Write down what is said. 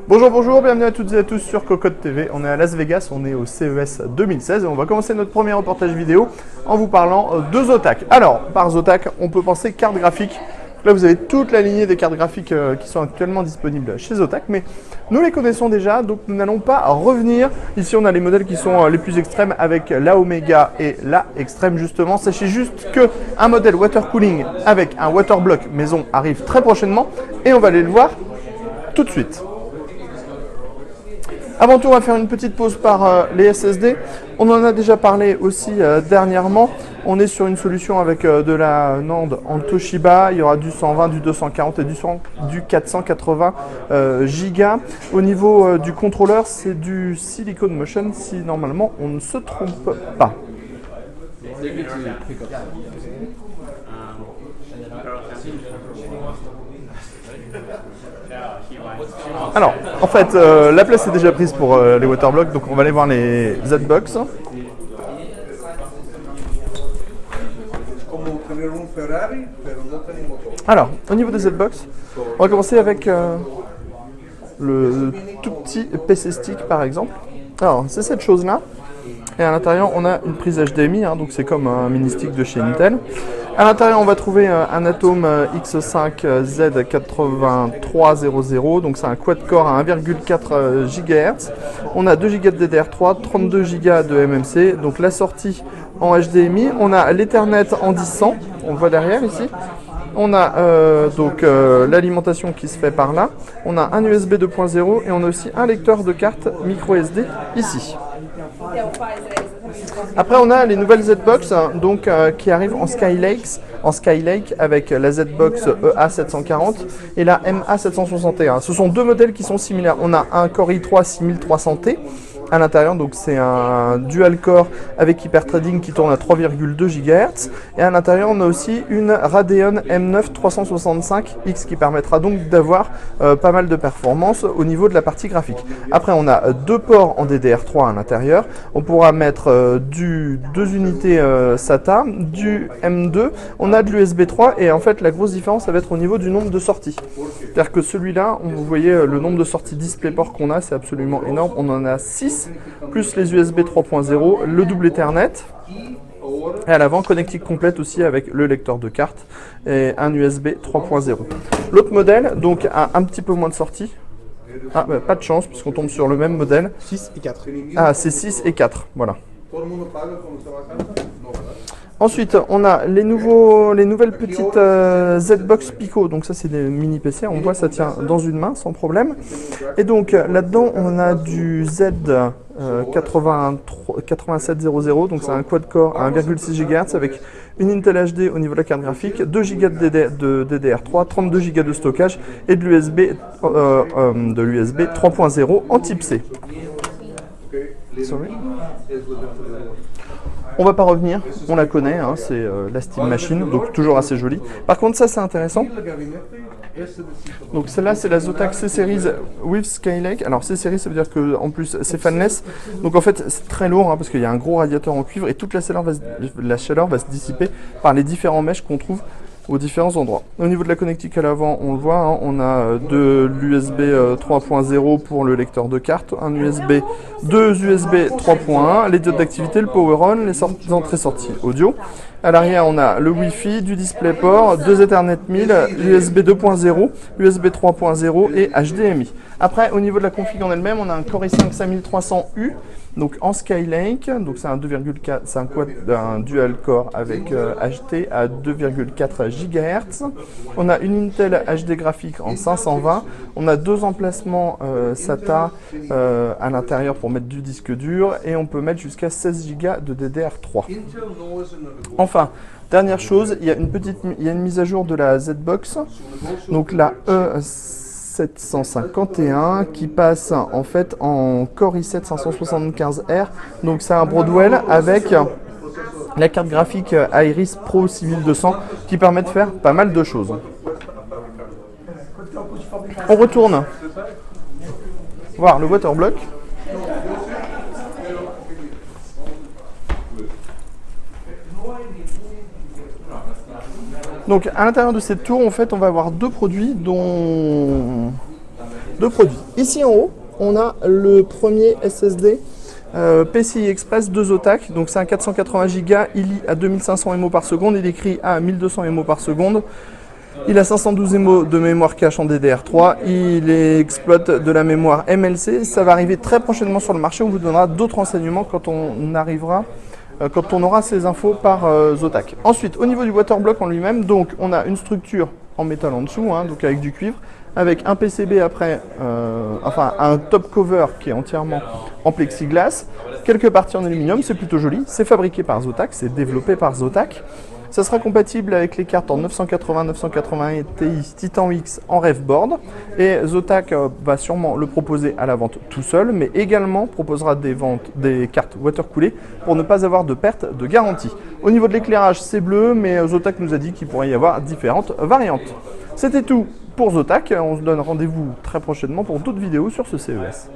Bonjour, bonjour, bienvenue à toutes et à tous sur Cocotte TV. On est à Las Vegas, on est au CES 2016 et on va commencer notre premier reportage vidéo en vous parlant de Zotac. Alors, par Zotac, on peut penser carte graphique. Là, vous avez toute la lignée des cartes graphiques qui sont actuellement disponibles chez Zotac, mais nous les connaissons déjà, donc nous n'allons pas revenir. Ici, on a les modèles qui sont les plus extrêmes avec la Omega et la Extrême justement. Sachez juste qu'un modèle water cooling avec un water block maison arrive très prochainement et on va aller le voir tout de suite. Avant tout, on va faire une petite pause par les SSD. On en a déjà parlé aussi dernièrement. On est sur une solution avec de la NAND en Toshiba. Il y aura du 120, du 240 et du 480 Go. Au niveau du contrôleur, c'est du Silicon Motion si normalement on ne se trompe pas. Alors, en fait, la place est déjà prise pour les waterblocks, donc on va aller voir les Z-Box. Alors, au niveau des Z-Box, on va commencer avec le tout petit PC Stick par exemple. Alors, c'est cette chose-là. Et à l'intérieur, on a une prise HDMI, donc c'est comme un mini stick de chez Intel. À l'intérieur, on va trouver un Atom X5 Z8300, donc c'est un quad-core à 1,4 GHz. On a 2 Go de DDR3, 32 Go de MMC, donc la sortie en HDMI. On a l'Ethernet en 10-100, on le voit derrière ici. On a l'alimentation qui se fait par là. On a un USB 2.0 et on a aussi un lecteur de carte micro SD ici. Après, on a les nouvelles Z-Box qui arrivent en Skylake avec la Z-Box EA740 et la MA761. Ce sont deux modèles qui sont similaires. On a un Core i3 6300T à l'intérieur, donc c'est un dual core avec hyperthreading qui tourne à 3,2 GHz. Et à l'intérieur, on a aussi une Radeon M9 365X qui permettra donc d'avoir pas mal de performance au niveau de la partie graphique. Après, on a deux ports en DDR3 à l'intérieur. On pourra mettre deux unités SATA, du M2. On a de l'USB 3 et en fait, la grosse différence, ça va être au niveau du nombre de sorties. C'est-à-dire que celui-là, vous voyez le nombre de sorties DisplayPort qu'on a, c'est absolument énorme. On en a 6. Plus les USB 3.0, le double Ethernet, et à l'avant, connectique complète aussi avec le lecteur de carte et un USB 3.0. L'autre modèle, donc, a un petit peu moins de sorties. Ah, bah, pas de chance, puisqu'on tombe sur le même modèle. 6 et 4. Ah, c'est 6 et 4, voilà. Ensuite, on a les nouvelles petites Z-Box Pico. Donc ça, c'est des mini PC. On voit, ça tient dans une main sans problème. Et donc là-dedans, on a du Z8700. Donc c'est un quad-core à 1,6 GHz avec une Intel HD au niveau de la carte graphique, 2 Go de DDR3, 32 Go de stockage et de l'USB 3.0 en type C. Sorry. On va pas revenir, on la connaît, c'est la Steam Machine, donc toujours assez jolie. Par contre, ça c'est intéressant. Donc celle-là, c'est la Zotac C-Series with Skylake. Alors C-Series, ça veut dire que en plus c'est fanless. Donc en fait, c'est très lourd parce qu'il y a un gros radiateur en cuivre et toute la chaleur va se dissiper par les différents mèches qu'on trouve aux différents endroits. Au niveau de la connectique à l'avant, on le voit, on a de l'USB 3.0 pour le lecteur de carte, deux USB 3.1, les diodes d'activité, le power on, les entrées-sorties audio. À l'arrière, on a le Wi-Fi, du DisplayPort, deux Ethernet 1000, l'USB 2.0, USB 3.0 et HDMI. Après, au niveau de la config en elle-même, on a un Core i5 5300U, donc en Skylake, donc c'est un 2,4, c'est un dual core avec HT à 2,4 GHz. On a une Intel HD graphique en 520. On a deux emplacements SATA à l'intérieur pour mettre du disque dur et on peut mettre jusqu'à 16 Go de DDR3. Enfin, dernière chose, il y a une mise à jour de la Z-Box, donc la E751 qui passe en fait en Core i7 575R, donc c'est un Broadwell avec la carte graphique Iris Pro 6200 qui permet de faire pas mal de choses. On retourne voir le waterblock. Donc à l'intérieur de cette tour, en fait, on va avoir deux produits dont de produits. Ici en haut, on a le premier SSD PCI Express de Zotac. Donc c'est un 480 Go, il lit à 2500 MO par seconde, il écrit à 1200 MO par seconde. Il a 512 MO de mémoire cache en DDR3, il exploite de la mémoire MLC. Ça va arriver très prochainement sur le marché, on vous donnera d'autres renseignements quand on arrivera, quand on aura ces infos par Zotac. Ensuite, au niveau du waterblock en lui-même, donc on a une structure en métal en dessous, hein, donc avec du cuivre, avec un PCB après, enfin un top cover qui est entièrement en plexiglas, quelques parties en aluminium, c'est plutôt joli, c'est fabriqué par Zotac, c'est développé par Zotac. Ça sera compatible avec les cartes en 980, 980 Ti Titan X en revboard. Et Zotac va sûrement le proposer à la vente tout seul, mais également proposera des cartes watercoolées pour ne pas avoir de perte de garantie. Au niveau de l'éclairage, c'est bleu, mais Zotac nous a dit qu'il pourrait y avoir différentes variantes. C'était tout pour Zotac. On se donne rendez-vous très prochainement pour d'autres vidéos sur ce CES.